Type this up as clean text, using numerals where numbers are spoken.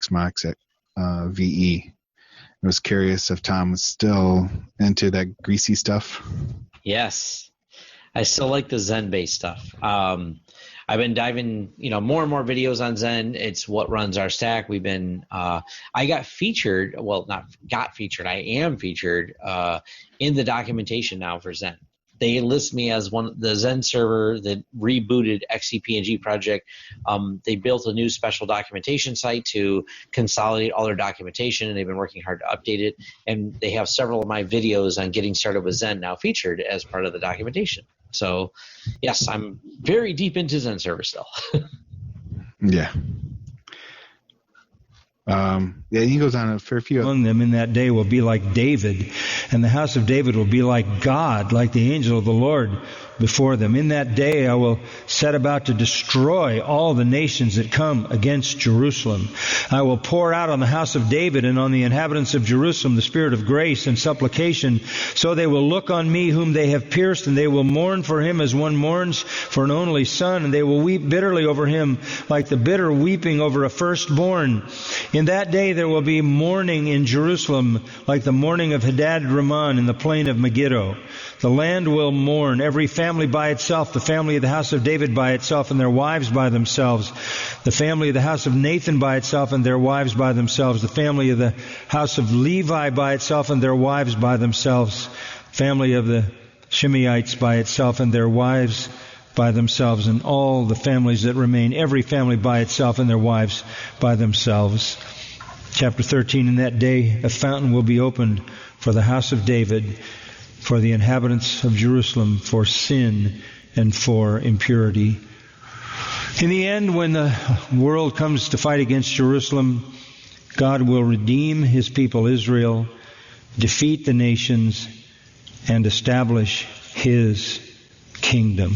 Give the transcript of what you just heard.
Xmox at VE. I was curious if Tom was still into that greasy stuff. Yes. I still like the Zen-based stuff. I've been diving, more and more videos on Zen. It's what runs our stack. We've been, I got featured, well, not got featured, I am featured in the documentation now for Zen. They list me as the Zen server that rebooted XCP&G project. They built a new special documentation site to consolidate all their documentation, and they've been working hard to update it. And they have several of my videos on getting started with Zen now featured as part of the documentation. So, yes, I'm very deep into Zen server still. Yeah. He goes on a fair few. Among them in that day will be like David, and the house of David will be like God, like the angel of the Lord before them. In that day I will set about to destroy all the nations that come against Jerusalem. I will pour out on the house of David and on the inhabitants of Jerusalem the spirit of grace and supplication. So they will look on me whom they have pierced, and they will mourn for him as one mourns for an only son, and they will weep bitterly over him like the bitter weeping over a firstborn. In that day there will be mourning in Jerusalem like the mourning of Hadad-Rimmon in the plain of Megiddo. The land will mourn, every family by itself, the family of the house of David by itself and their wives by themselves, the family of the house of Nathan by itself and their wives by themselves, the family of the house of Levi by itself and their wives by themselves, family of the Shimeites by itself and their wives by themselves, and all the families that remain, every family by itself and their wives by themselves. Chapter 13, in that day a fountain will be opened for the house of David, for the inhabitants of Jerusalem, for sin and for impurity. In the end, when the world comes to fight against Jerusalem, God will redeem His people Israel, defeat the nations, and establish His kingdom.